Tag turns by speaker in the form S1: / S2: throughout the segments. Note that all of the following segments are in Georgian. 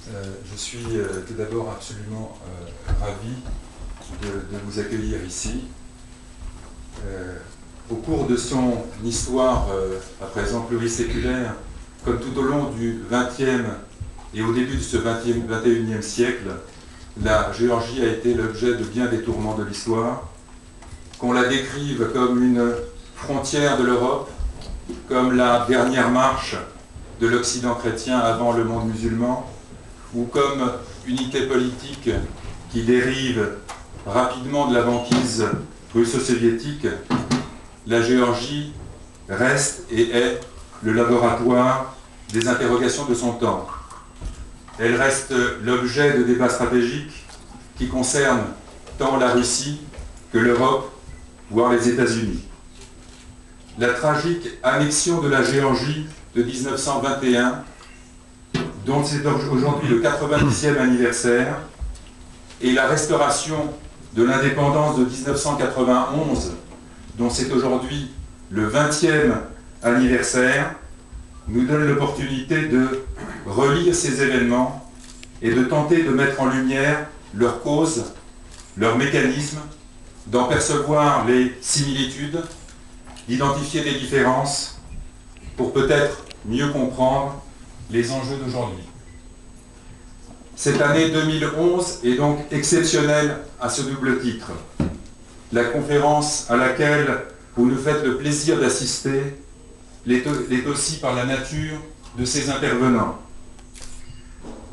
S1: Je suis tout d'abord absolument ravi de vous accueillir ici. Au cours de son histoire à présent pluriséculaire, comme tout au long du XXe et au début de ce XXIe siècle, la Géorgie a été l'objet de bien des tourments de l'histoire, qu'on la décrive comme une frontière de l'Europe, comme la dernière marche de l'Occident chrétien avant le monde musulman, ou comme unité politique qui dérive rapidement de la banquise russo-soviétique, la Géorgie reste et est le laboratoire des interrogations de son temps. Elle reste l'objet de débats stratégiques qui concernent tant la Russie que l'Europe, voire les États-Unis. La tragique annexion de la Géorgie de 1921, dont c'est aujourd'hui le 90e anniversaire, et la restauration de l'indépendance de 1991, dont c'est aujourd'hui le 20e anniversaire, nous donne l'opportunité de relire ces événements et de tenter de mettre en lumière leurs causes, leurs mécanismes, d'en percevoir les similitudes, d'identifier les différences pour peut-être mieux comprendre les enjeux d'aujourd'hui. Cette année 2011 est donc exceptionnelle à ce double titre. La conférence à laquelle vous nous faites le plaisir d'assister l'est aussi par la nature de ses intervenants.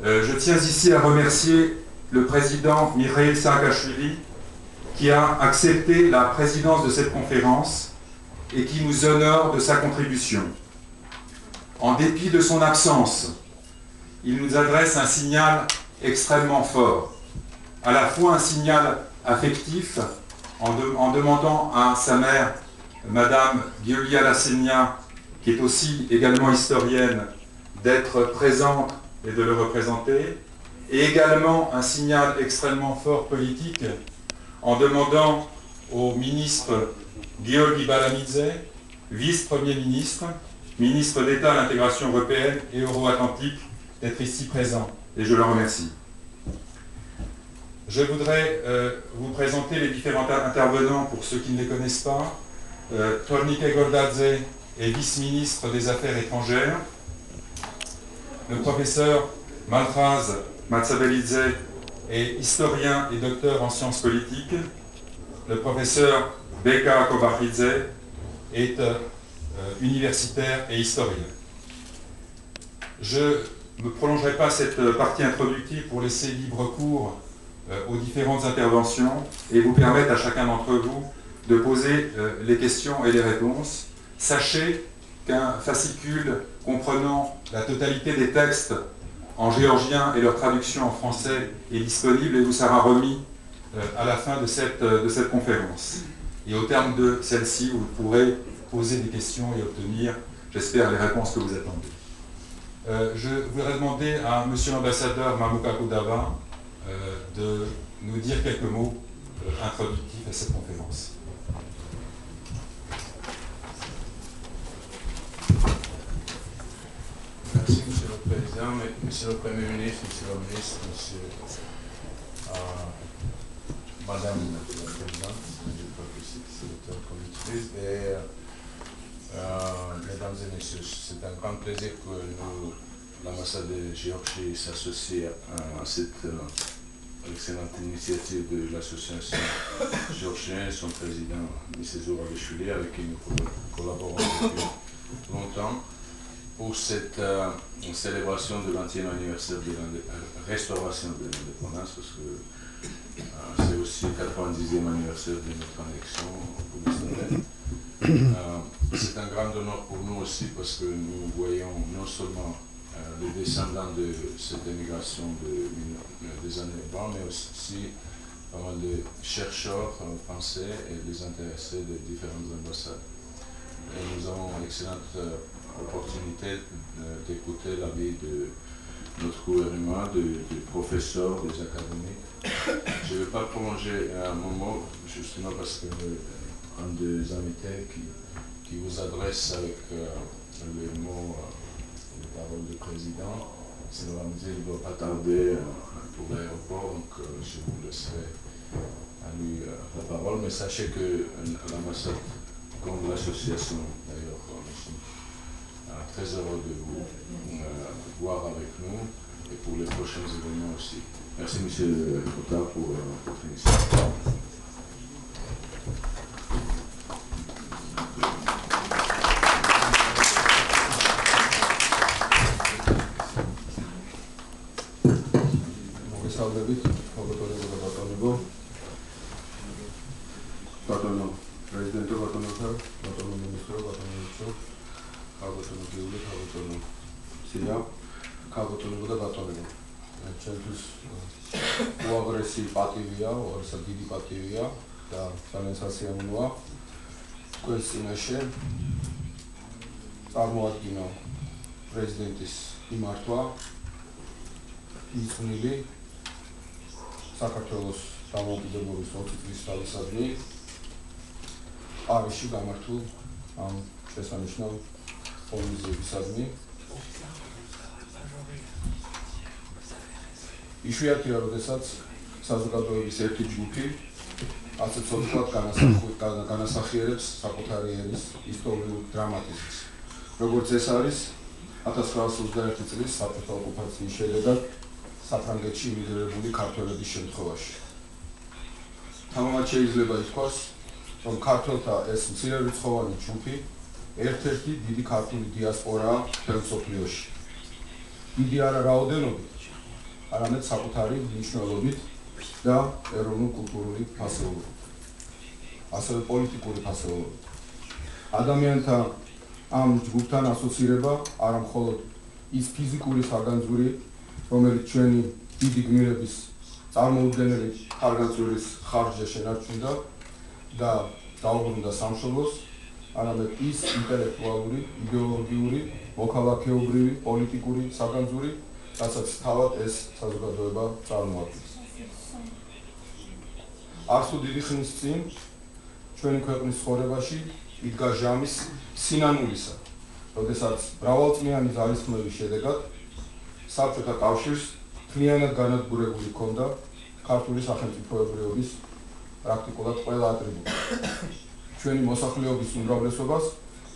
S1: Je tiens ici à remercier le président Mikhail Saakashvili qui a accepté la présidence de cette conférence et qui nous honore de sa contribution. En dépit de son absence, il nous adresse un signal extrêmement fort, à la fois un signal affectif en demandant à sa mère, Madame Giulia Lasegna, qui est aussi également historienne, d'être présente et de le représenter, et également un signal extrêmement fort politique en demandant au ministre György Balamidze, vice-premier ministre, ministre d'État à l'intégration européenne et euro-atlantique, d'être ici présent, et je le remercie. Je voudrais vous présenter les différents intervenants pour ceux qui ne les connaissent pas. Tornike Gordadze est vice-ministre des Affaires étrangères. Le professeur Malhaz Matsabelidze est historien et docteur en sciences politiques. Le professeur Beka Kobaridze est universitaire et historien. Je ne prolongerai pas cette partie introductive pour laisser libre cours aux différentes interventions et vous permettre à chacun d'entre vous de poser les questions et les réponses. Sachez qu'un fascicule comprenant la totalité des textes en géorgien et leur traduction en français est disponible et vous sera remis à la fin de cette conférence. Et au terme de celle-ci, vous pourrez poser des questions et obtenir, j'espère, les réponses que vous attendez. Je voudrais demander à Monsieur l'ambassadeur Mamuka Kudava de nous dire quelques mots introductifs à cette conférence.
S2: Merci, Monsieur le Président, Monsieur le Premier ministre, Monsieur le Ministre, Madame la Présidente, je crois que c'est le terme qu'on utilise, et Mesdames et Messieurs, c'est un grand plaisir que nous, l'ambassade de Géorgie, s'associe à cette excellente initiative de l'association géorgienne, son président, M. Zouravishvili, avec qui nous collaborons depuis longtemps, pour cette célébration du 20e anniversaire de la restauration de l'indépendance, parce que c'est aussi le 90e anniversaire de notre annexion, vous le savez. C'est un grand honneur pour nous aussi, parce que nous voyons non seulement les descendants de cette émigration des années 20, mais aussi pas mal de chercheurs français et des intéressés de différentes ambassades. Et nous avons une excellente opportunité d'écouter l'avis de notre gouvernement, des professeurs, des académiques. Je ne vais pas prolonger un moment, justement parce que un des invités qui vous adresse avec les mots, les paroles du président, c'est organisé, il ne doit pas tarder pour l'aéroport, donc je vous laisserai à lui la parole. Mais sachez que l'ambassade, comme l'association d'ailleurs, nous sommes très heureux de vous voir avec nous et pour les prochains événements aussi. Merci M. Cotard pour votre initiative.
S3: პატივია, უარესად დიდი პატივია და ძალიან სასიამოვნოა თქვენს წინაშე წარმოადგინო პრეზიდენტის მიმართვა იწყნილი საქართველოს დამოუკიდებლობის 20 წლის თავისადმი პარიზში გამართულ ამ შესანიშნავ ღონისძიებისადმი. იშვიათია, როდესაც საზოგადოების ერთი ჯგუფი ასე ცოცხლად განასახიერებს საკუთარი ერის ისტორიულ დრამატიზმს. როგორც ეს არის 1921 წლის საბჭოთა ოკუპაციის შედეგად საფრანგეთში იმიგრირებული ქართველების შემთხვევაში. თამამად შეიძლება ითქვას, რომ ქართველთა ეს მცირერიცხოვანი ჯგუფი ერთ-ერთი დიდი ქართული დიასპორაა მთელ მსოფლიოში. დიდი არა რაოდენობით, არამედ საკუთარი მნიშვნელობით და ეროვნულ-კულტურული ფასეულობით, ასევე პოლიტიკური ფასეულობით. ადამიანთა ამ ჯგუფთან ასოცირება არა მხოლოდ ის ფიზიკური საგანძური, რომელიც ჩვენი დიდი გმირების წარმოუდგენელი ხარგანწვრის ხარჯზე შენარჩუნდა და დაუბრუნდა სამშობლოს, არამედ ის ინტელექტუალური, იდეოლოგიური, მოქალაქეობრივი, პოლიტიკური საგანძური, რასაც თავად ეს საზოგადოება წარმოადგენს. არც თუ დიდი ხნის წინ ჩვენი ქვეყნის ცხოვრებაში იდგა ჟამის სინანულისა, როდესაც მრავალწლიანი ძალისხმევის შედეგად საბჭოთა კავშირს მთლიანად განადგურებული ჰქონდა ქართული სახელმწიფოებრიობის პრაქტიკულად ყველა ატრიბუტი. ჩვენი მოსახლეობის უმრავლესობას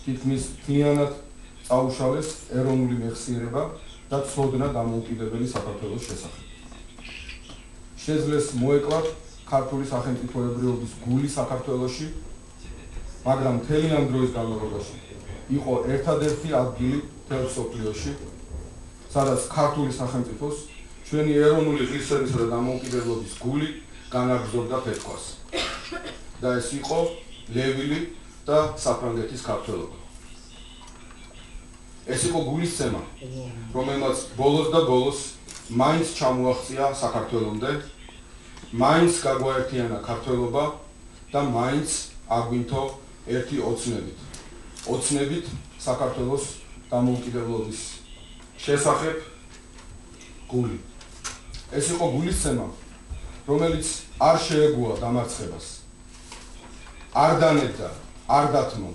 S3: თითქმის მთლიანად წაუშალეს ეროვნული მეხსიერება და ცოდნა დამოუკიდებელი საქართველოს შესახებ. შეძლეს მოეკლათ ქართული სახელმწიფოებრიობის გული საქართველოში, მაგრამ მთელი ამ დროის განმავლობაში იყო ერთადერთი ადგილი მთელ მსოფლიოში, სადაც ქართული სახელმწიფოს ჩვენი ეროვნული ღირსებისა და დამოუკიდებლობის გული განაგრძობდა ფეთქვას. და ეს იყო ლევილი და საფრანგეთის ქართველობა. ეს იყო გულისცემა, რომელმაც ბოლოს და ბოლოს მაინც ჩამოაღწია საქართველომდე, მაინც გაგვაერთიანა ქართველობა და მაინც აგვინთო ერთი ოცნებით საქართველოს დამოუკიდებლობის შესახებ გული. ეს იყო გულისცემა, რომელიც არ შეეგუა დამარცხებას, არ დანებდა, არ დათმო,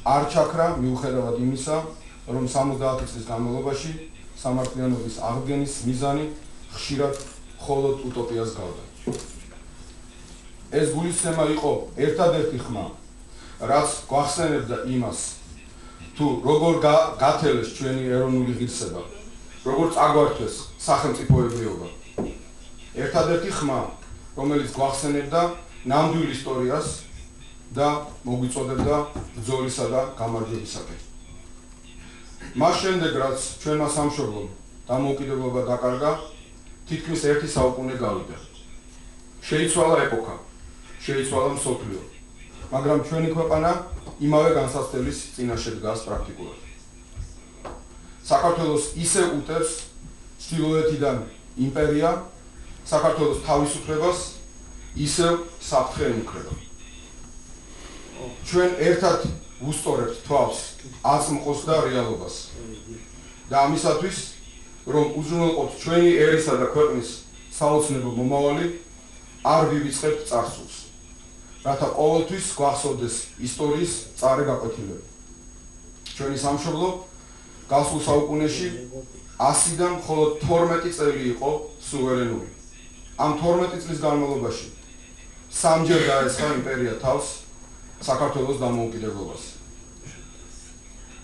S3: არ ჩაქრა მიუხედავად იმისა, რომ 70 წლის განმავლობაში სამართლიანობის აღდგენის მიზანი ხშირად მხოლოდ უტოპიას გავდა. ეს გულისცემა იყო ერთადერთი ხმა, რაც გვახსენებდა იმას, თუ როგორ გათელეს ჩვენი ეროვნული ღირსება, როგორ წაგვართვეს სახელმწიფოებრიობა. ერთადერთი ხმა, რომელიც გვახსენებდა ნამდვილ ისტორიას და მოგვიწოდებდა ბრძოლისა და გამარჯვებისაკენ. მას შემდეგ, რაც ჩვენმა სამშობლომ დამოუკიდებლობა დაკარგა, თითქმის ერთი საუკუნე გავიდა. შეიცვალა ეპოქა, შეიცვალა მსოფლიო, მაგრამ ჩვენი ქვეყანა იმავე განსაცდელის წინაშე დგას პრაქტიკულად. საქართველოს ისევ უტევს ჩრდილოეთიდან იმპერია, საქართველოს თავისუფლებას ისევ საფრთხე ემუქრება. ჩვენ ერთად ვუსწორებთ თვალს აწმყოს და რეალობას და ამისათვის, რომ უზრუნველყოთ ჩვენი ერისა და ქვეყნის საოცნებო მომავალი, არ ვივიწყებთ წარსულს, რათა ყოველთვის გვახსოვდეს ისტორიის წარე გაკვეთილები. ჩვენი სამშობლო გასულ საუკუნეში 100-დან მხოლოდ 12 წელი იყო სუვერენული. ამ 12 წლის განმავლობაში სამჯერ დაესხა იმპერია თავს საქართველოს დამოუკიდებლობას.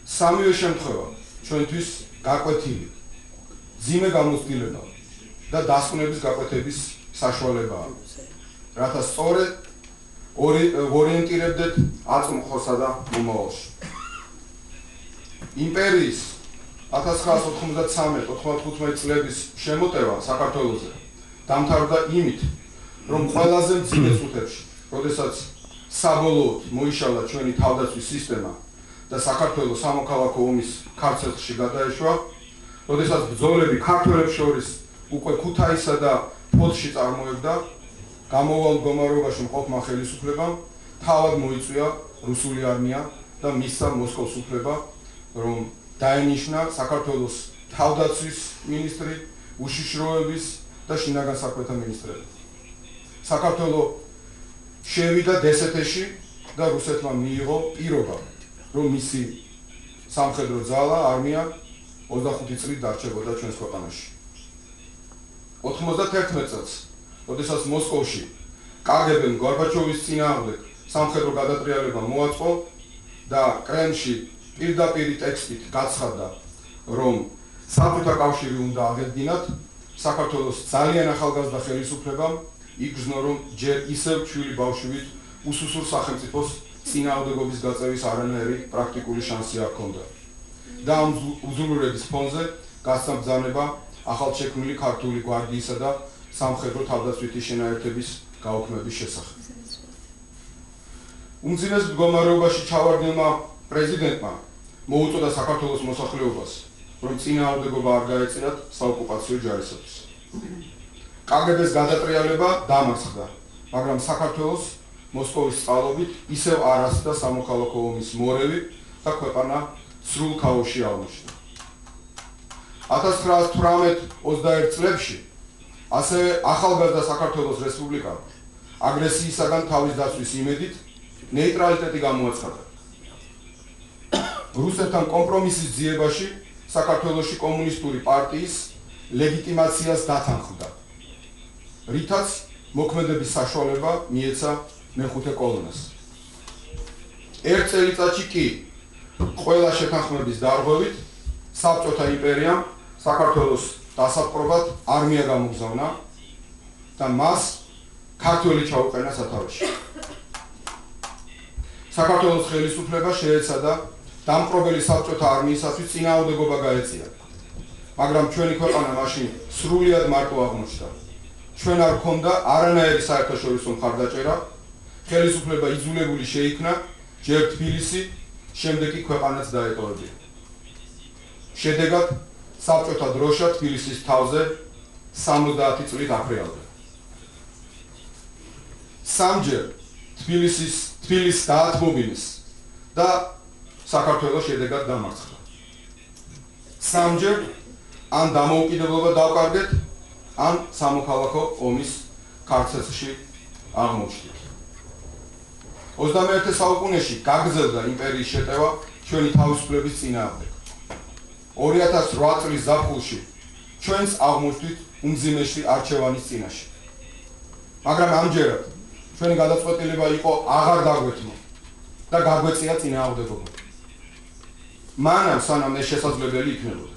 S3: სამივე შემთხვევა ჩვენთვის გაკვეთილი, ძიმე გამოცდილება და დასკვნების გაკვეთების საშუალებაა, რათა სწორედ ორიენტირებდეთ აწმყოსა და მომავალში. იმპერიის 1993-95 წლების შემოტევა საქართველოზე დამთავრდა იმით, რომ ყველაზე მძიმე წუთებში, როდესაც საბოლოოდ მოიშალა ჩვენი თავდაცვის სისტემა და საქართველოს სამოქალაქო ომის ქარცეთში გადაეშვა, როდესაც ბრძოლები ქართველებს შორის უკვე ქუთაისსა და ფოთში წარმოებდა, გამოვალ მდგომარეობაში მყოფმა ხელისუფლებამ თავად მოიწვია რუსული არმია და მისცა მოსკოვს უფლება, რომ დაენიშნა საქართველოს თავდაცვის მინისტრი, უშიშროების და შინაგან საქმეთა მინისტრები. საქართველო შევიდა დსთ-ში და რუსეთმა მიიღო პირობა, რომ მისი სამხედრო ძალა, არმია 25 წლით დარჩებოდა ჩვენს ქვეყანაში. 91 წელს, როდესაც მოსკოვში კგბ-მ გორბაჩოვის წინააღმდეგ სამხედრო გადატრიალება მოაწყო და კრემლში პირდაპირ ტექსტით გაცხადდა, რომ საბჭოთა კავშირი უნდა აღედგინათ, საქართველოს ძალიან ახალგაზრდა ხელისუფლებამ იგრძნო, რომ ჯერ ისევ ჩვილი ბავშვით უსუსურ სახელმწიფოს წინააღმდეგობის გაწევის არანაირი პრაქტიკული შანსი არ ჰქონდა. და ამ უზრუნველების ფონზე გასცა ბრძანება ახალშექმნილი ქართული გვარდიისა და სამხედრო თავდაცვითი შენაერთების გაუქმების შესახებ. უმძიმეს მდგომარეობაში ჩავარდნილმა პრეზიდენტმა მოუწოდა საქართველოს მოსახლეობას, რომ წინააღმდეგობა არ გაეწინათ საოკუპაციო ჯარისათვის. კგბ-ს გადატრიალება დამარცხდა, მაგრამ საქართველოს მოსკოვის წყალობით ისევ არ ასწდა სამოქალაქო ომის მორევი და ქვეყანა სრულ ქაოსში აღმოჩნდა. 1918-21 წლებში ასევე ახალგაზრდა საქართველოს რესპუბლიკამ აგრესიისაგან თავის დაცვის იმედით ნეიტრალიტეტი გამოაცხადა. რუსეთთან კომპრომისის ძიებაში საქართველოში კომუნისტური პარტიის ლეგიტიმაციას დათანხმდა, რითაც მოქმედების საშუალება მიეცა მეხუთე კოლონას. ერთ წელიწადში კი ყველა შეთანხმების დარღვევით საბჭოთა იმპერიამ საქართველოს დასაპყრობად არმია გამოგზავნა და მას ქართველი ჩაუყენა სათავეში. საქართველოს ხელისუფლება შეეცადა დამპყრობელი საბჭოთა არმიისათვის წინააღმდეგობა გაეწია, მაგრამ ჩვენი ქვეყანა მაშინ სრულიად მარტო აღმოჩნდა. ჩვენ არ ჰქონდა არანაირი საერთაშორისო მხარდაჭერა, ხელისუფლება იძულებული შეიქნა ჯერ თბილისი, შემდეგ კი ქვეყანაც დაეტოვებია. შედეგად საბჭოთა დროშა თბილისის თავზე 70 წლით აფრიალდა. სამჯერ თბილისს დაათმობინეს და საქართველოს შედეგად დამარცხდა. სამჯერ ან დამოუკიდებლობა დავკარგეთ, ან სამოქალაქო ომის ქარცეთში აღმოჩნდით. 21 საუკუნეში გაგრძელდა იმპერიის შეტევა ჩვენი თავისუფლების წინააღმდეგ. 2008 წლის ზაფხულში ჩვენც აღმოჩნდით უმძიმესი არჩევანის წინაშე. მაგრამ ამჯერად ჩვენი გადაწყვეტილება იყო აღარ დაგვეთმო და გაგვეწია წინააღმდეგობა. მანამ სანამ ეს შესაძლებელი იქნებოდა.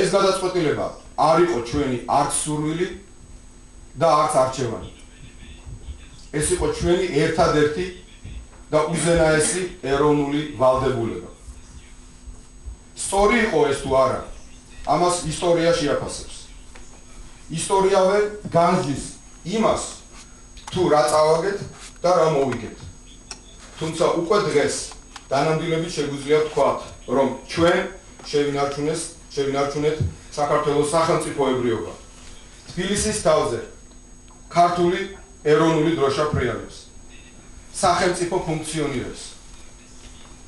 S3: ეს გადაწყვეტილება არ იყო ჩვენი არც სურვილი და არც არჩევანი. ეს იყო ჩვენი ერთადერთი და უზენაესი ეროვნული ვალდებულება. სწორი იყო ეს თუ არა, ამას ისტორია შეაფასებს. ისტორიავე განჯის იმას, თუ რა წავაგეთ და რა მოვიგეთ. თუმცა უკვე დღეს დანამდვილებით შეგვიძლია ვთქვათ, რომ ჩვენ შევინარჩუნეთ საქართველოს სახელმწიფოებრიობა. თბილისის თავზე ქართული ეროვნული დროშა ფრიალებს. სახელმწიფო ფუნქციონირებს.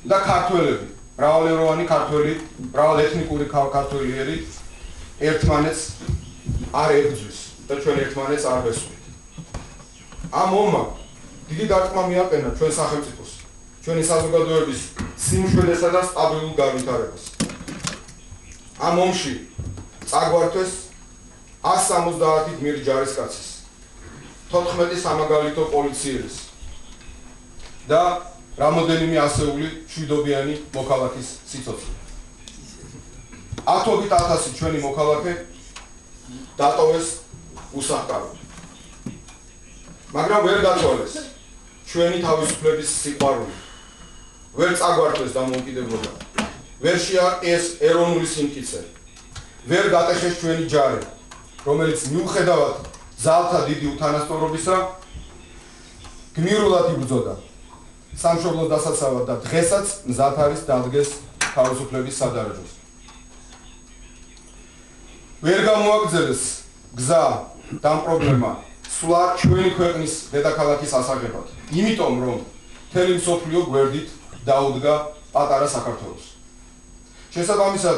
S3: და ქართველები, მრავალეროვანი ქართველი, მრავალეთნიკური ქართველიერი ერთმანეთს არ ებრძვის და ჩვენ ერთმანეთს არ ვესვით. ამ ომმა დიდი დარტყმა მიაყენა ჩვენ სახელმწიფოს, ჩვენი საზოგადოების სიმშვიდესა და სტაბილურ განვითარებას. ამ ომში წაგვართვეს 170 გმირი ჯარისკაცის, 14 სამაგალითო პოლიცieris და რამოდენიმე ასეული მშვიდობიანი მოქალაქის სიცოცხლე. ათობით ათასი ჩვენი მოქალაქე დატოვეს უსახკაროდ. მაგრამ ვერ დათვალეს ჩვენი თავისუფლების სიყვარული, ვერ წაგვართვეს დამოუკიდებლობა, ვერ შეარყიეს ეროვნული სიმტკიცე, ვერ გატეხეს ჩვენი ჯარი, რომელიც მიუხედავად ძალთა დიდი უთანასწორობისა გმირულად იბრძოდა სამშობლოს დასაცავად და დღესაც მზად არის დადგეს თავისუფლების სადარაჯოს. ვერ გამოაგრძელეს გზა და პრობლემა სულ ჩვენი ქვეყნის დედაქალაქის ასაღებად, იმიტომ რომ მთელი მსოფლიო გვერდით დაუდგა პატარა საქართველოს. შესაბამისად,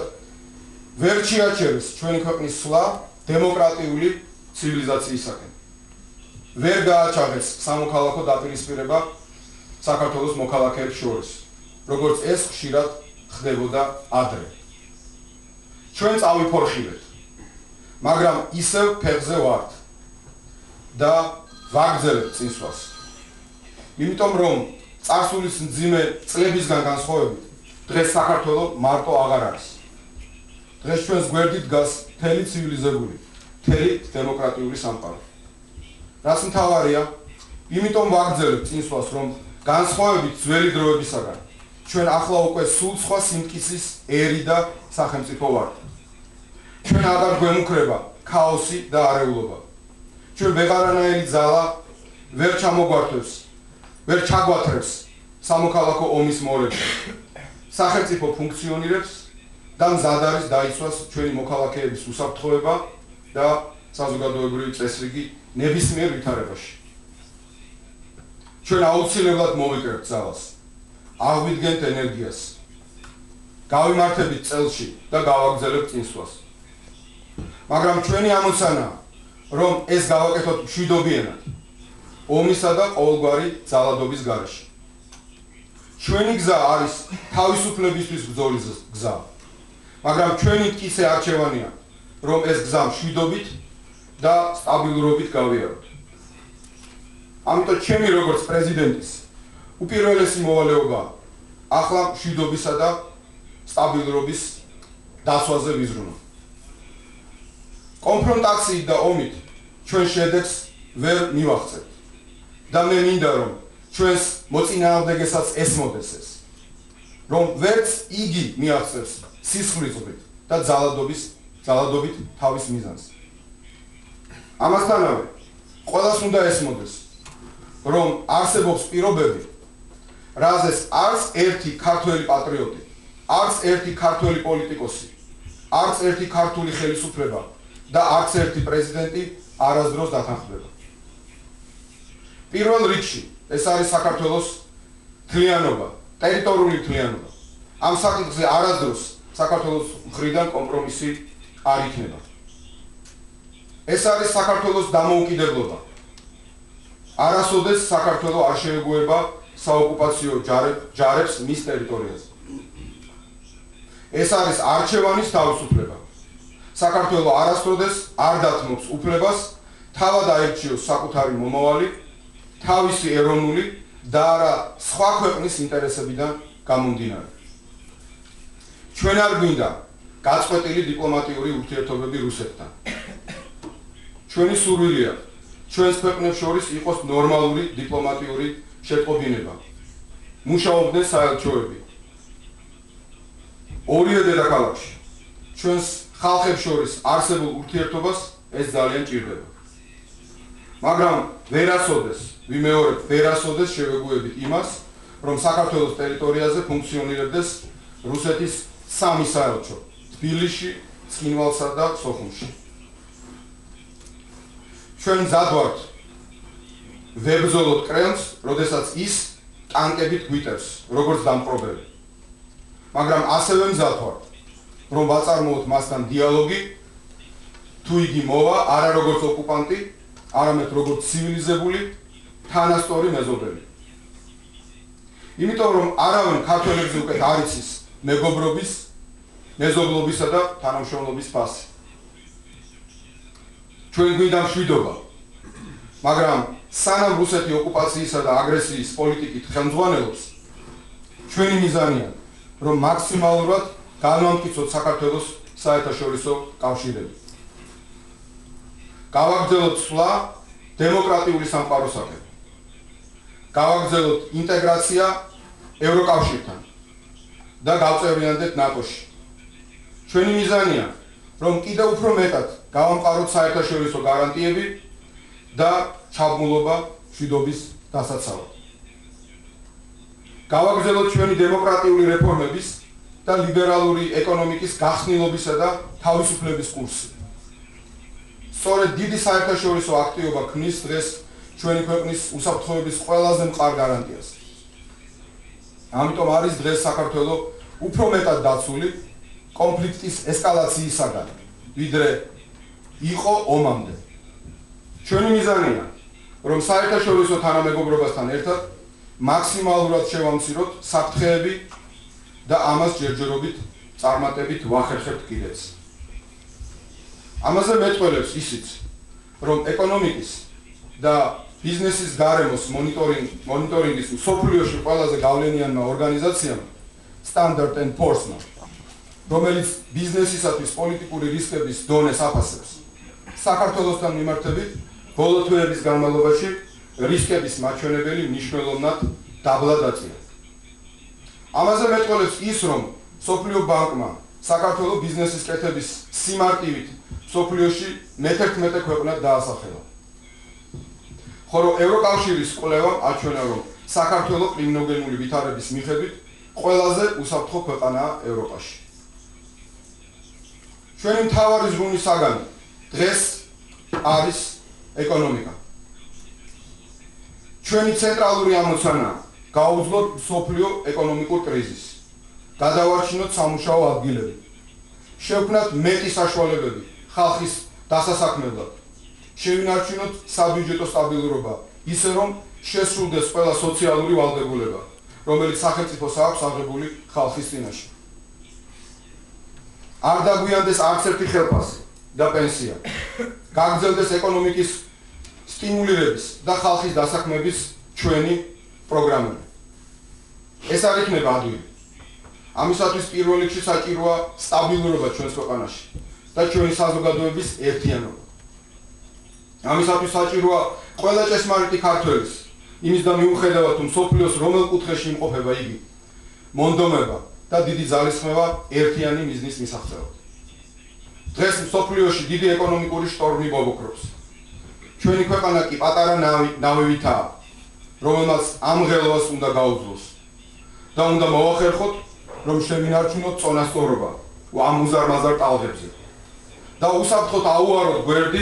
S3: ვერ შეაჩერეს ჩვენი ქვეყნის სვლა დემოკრატიული ცივილიზაციისაკენ. ვერ გააჩაღეს სამოქალაქო დაპირისპირება საქართველოს მოქალაქეებს შორის, როგორც ეს ხშირად ხდებოდა ადრე. ჩვენ წავიფორხილეთ, მაგრამ ისევ ფეხზე ვართ და ვაგრძელებთ წინსვლას. იმიტომ რომ წარსულის მძიმე წლებისგან განსხვავებით, დღეს საქართველო მარტო აღარ არის. დღეს ჩვენს გვერდით დგას მთელი ცივილიზებული, მთელი დემოკრატიული სამყარო. რაც მთავარია, იმიტომ ვაგრძელებთ წინსვლას, რომ განსხვავებით ძველი დროებისაგან, ჩვენ ახლა უკვე სულ სხვა სიმტკიცის ერი და სახელმწიფო ვართ. ჩვენ აღარ გვემუქრება ქაოსი და არეულობა. ჩვენ ვეღარანაირი ძალა ვერ ჩამოგვართვებს, ვერ ჩაგვათრებს სამოქალაქო ომის მორებში. სახელმწიფო ფუნქციონირებს და მზად არის დაიცვას ჩვენი მოქალაქეების უსაფრთხოება და საზოგადოებრივი წესრიგი ნებისმიერ ვითარებაში. ჩვენ აუცილებლად მოვიკრებთ ძალას, აღვიდგენთ ენერგიას, გავიმართებით წელში და გავაგრძელებთ წინსვლას. მაგრამ ჩვენი ამოცანაა, რომ ეს გავაკეთოთ მშვიდობიანად, ომისა და ყოველგვარი ძალადობის გარეშე. ჩვენი გზა არის თავისუფლებისთვის ბრძოლის გზა, მაგრამ ჩვენი მტკიცე არჩევანია, რომ ეს გზა მშვიდობით და სტაბილურობით გავიაროთ. ამიტომ ჩემი როგორც პრეზიდენტის უპირველესი მოვალეობა ახლა მშვიდობისა და სტაბილურობის დაცვაზე ვიზრუნო. კონფრონტაციით და ომით ჩვენ შედეგს ვერ მივახცევთ და მე მინდა რომ ჩვენს მოწინააღმდეგესაც ესმოდეს ეს, რომ ვერც იგი მიაღწევს სისხლისღვრით და ძალადობით თავის მიზანს. ამასთანავე ყველას უნდა ესმოდეს, რომ არსებობს პირობები, რაზეც არც ერთი ქართველი პატრიოტი, არც ერთი ქართველი პოლიტიკოსი, არც ერთი ქართული ხელისუფლება და არც ერთი პრეზიდენტი არასდროს დათანხმდება. პირველ რიგში ეს არის საქართველოს თლიანობა, ტერიტორიული თლიანობა. ამ საკითხზე არასდროს საქართველოს მხრიდან კომპრომისი არ იქნება. ეს არის საქართველოს დამოუკიდებლობა. არასოდეს საქართველო არ შეეგუება საოკუპაციო ჯარებს მის ტერიტორიაზე. ეს არის არჩევანის თავისუფლება. საქართველო არასოდეს არ დათმობს უფლებას თავად აირჩიოს საკუთარი მომავალი, თავისი ეროვნული და არა სხვა ქვეყნის ინტერესებიდან გამომდინარე. ჩვენ არ გვინდა გაწყვეტილი დიპლომატიური ურთიერთობები რუსეთთან. ჩვენი სურვილია ჩვენს ქვეყნებს შორის იყოს ნორმალური დიპლომატიური შეტყობინება. მუშაობდნენ საელჩოები. ორივე დედაქალაქში ჩვენს ხალხებს შორის არსებულ ურთიერთობას ეს ძალიან ჭირდება. მაგრამ ვერასოდეს, ვიმეორებ, ვერასოდეს შევეგუებით იმას, რომ საქართველოს ტერიტორიაზე ფუნქციონირებდეს რუსეთის სამი საელჩო, თბილისში, ცხინვალსა და სოხუმში. ჩვენ მზად ვართ ვებრძოლოთ კრემლს, როდესაც ის ტანკებით გვიტევს, როგორც დამპყრობელი. მაგრამ ასევე მზად ვართ, რომ ვაწარმოოთ მასთან დიალოგი, თუ იგი მოვა არა როგორც ოკუპანტი, არამედ როგორც ცივილიზებული, თანასწორი მეზობელი. იმიტომ რომ არავინ ქართველებზე უკეთ არ იცის მეგობრობის მეზობლობისა და თანამშრომლობის ფასი. ჩვენ გვინდა მშვიდობა, მაგრამ სანამ რუსეთი ოკუპაციისა და აგრესიის პოლიტიკით ხელმძღვანელობს, ჩვენი მიზანია, რომ მაქსიმალურად განვამტკიცოთ საქართველოს საერთაშორისო კავშირები. გავაგრძელოთ სვლა დემოკრატიული სამყაროსაკენ. გავაგრძელოთ ინტეგრაცია ევროკავშირთან და გავწევრიანდეთ ნატოში. ჩვენი მიზანია, რომ კიდევ უფრო მეტად გავამყაროთ საერთაშორისო გარანტიები და ჩაბმულობა მშვიდობის დასაცავად. გავაგრძელოთ ჩვენი დემოკრატიული რეფორმების და ლიბერალური ეკონომიკის გახსნილობისა და თავისუფლების კურსი. სწორედ დიდი საერთაშორისო აქტივობა ქმნის დღეს ჩვენი ქვეყნის უსაფრთხოების ყველაზე მყარ გარანტიას. ამიტომ არის დღეს საქართველოს უფრო მეტად დაცული კონფლიქტის ესკალაციისაგან, ვიდრე იყო ომამდე. ჩვენი მიზანია, რომ საერთაშორისო თანამეგობრობასთან ერთად მაქსიმალურად შევამციროთ საფრთხეები და ამას ჯერჯერობით წარმატებით ვახერხებთ კიდეც. ამაზე მეტყველებს ისიც, რომ ეკონომიკის და ბიზნესის გარემოს მონიტორინგის მსოფლიოში ყველაზე გავლენიანმა ორგანიზაციამ Standard & Poor's-მა, რომელიც ბიზნესისათვის პოლიტიკური რისკების დონეს აფასებს, საქართველოსთან მიმართებით ბოლო თვეების განმავლობაში რისკების მაჩვენებელი მნიშვნელოვნად დაბლა დაწია. ამაზე მეტყველებს ის, რომ მსოფლიო ბანკმა საქართველოს ბიზნესის კეთების სიმარტივით მსოფლიოში მე-11 ქვეყნად დაასახელა. ხოლო ევროკავშირის კვლევამ აჩვენა, რომ საქართველოს კრიმინოგენული ვითარების მიხედვით ყველაზე უსაფრთხო ქვეყანაა ევროპაში. ჩვენი მთავარი ზრუნვის საგანი დღეს არის ეკონომიკა. ჩვენი ცენტრალური ამოცანაა გაუძლოთ მსოფლიო ეკონომიკურ კრიზისს, გადავარჩინოთ სამუშაო ადგილები, შევქმნათ მეტი საშუალებები ხალხის დასასაქმებლად, შევინარჩუნოთ საბიუჯეტო სტაბილურობა, ისე რომ შესრულდეს ყველა სოციალური ვალდებულება, რომელიც სახელმწიფოს აქვს აღებული ხალხის წინაშე. არ დაგვიანდეს არც ერთი ხელფასი და პენსია, გაგრძელდეს ეკონომიკის სტიმულირების და ხალხის დასაქმების ჩვენი პროგრამები. ეს არ იქნება ადვილი. ამისათვის პირველ რიგში საჭიროა სტაბილურობა ჩვენს ქვეყანაში და ჩვენი საზოგადოების ერთიანობა. ამისათვის საჭიროა ყველა ჭესმარიტი ქართველის, იმის და მიუხედავად თუ მსოფლიოს რომელ კუთხეში იმყოფება იგი, მონდომება და დიდი ძალისხმევა ერთიანი მიზნის მისაღწევად. დღეს მსოფლიოში დიდი ეკონომიკური შტორმი ბობოქრობს. ჩვენი ქვეყანა კი პატარა ნავივითაა, რომელმაც ამ ღელვას უნდა გაუძლოს და უნდა მოვახერხოთ, რომ შევინარჩუნოთ წონასწორობა ამ უზარმაზარ ტალღებზე და უსაფრთხოდ აუაროთ გვერდი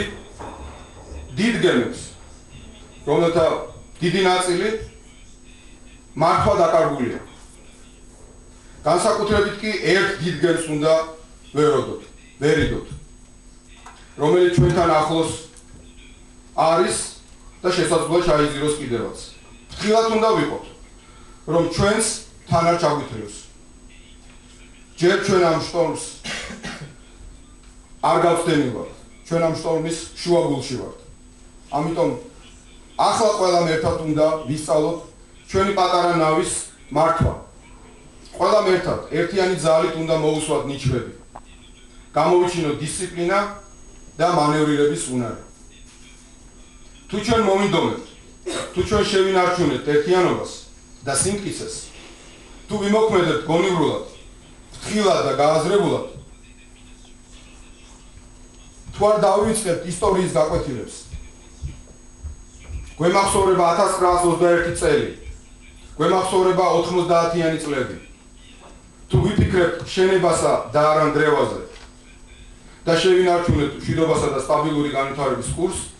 S3: დიდ გემებს, რომელთა დიდი ნაწილი მართვა დაკარგულია. განსაკუთრებით კი ერთ დიდ გემს უნდა ვერიდოთ, რომელიც ჩვენთან ახლოს არის და შესაძლოა ჩაიძიროს კიდევაც. ფრთხილად უნდა ვიყოთ, რომ ჩვენს თან არ ჩაგვითრევს. ჯერ ჩვენ ამ შტორმს არ გავხდენი ვართ, ჩვენ ამ შტორმის შუაგულში ვართ. ამიტომ ახლა ყველამ ერთად უნდა ვისწავლოთ ჩვენი პატარა ნავის მართვა. ყველამ ერთად ერთიანი ძალით უნდა მოусვათ ნიჩბები. გამოვიჩინოთ დისციპლინა და მანევრირების უნარი. თუ ჩვენ მოვინდომებთ, თუ ჩვენ შევინარჩუნებთ ერთიანობას და სიმტკიცეს, თუ ვიმოქმედებთ გონივრულად, ფრთხილად და გააზრებულად, თუ არ დავივიწყებთ ისტორიის გაკვეთილებს, გვემახსოვრება 1921 წელი, გვემახსოვრება 90-იანი წლები, თუ ვიფიქრებთ შენობასა და არ ნგრევაზე და შევინარჩუნებთ მშვიდობასა და სტაბილური განვითარების კურსს,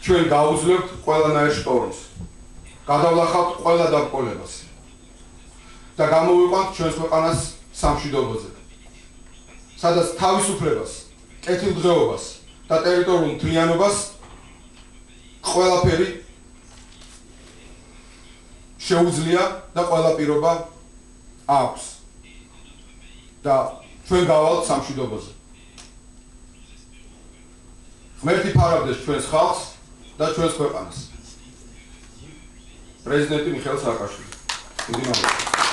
S3: ჩვენ გავუძლებთ ყველანაირ შტორმს, გადავლახავთ ყველა დაბრკოლებას და გამოვიყვანთ ჩვენს ქვეყანას სამშვიდობოზე, სადაც თავისუფლებას, კეთილდღეობას და ტერიტორიულ მთლიანობას ყველაფერი შეუძლია და ყველა პირობა აქვს და ჩვენ გავალთ სამშვიდობოზე. ღმერთი ფარავდეს ჩვენს ხალხს და ჩვენს ქვეყანას. პრეზიდენტი მიხეილ სააკაშვილი. დიდი მადლობა.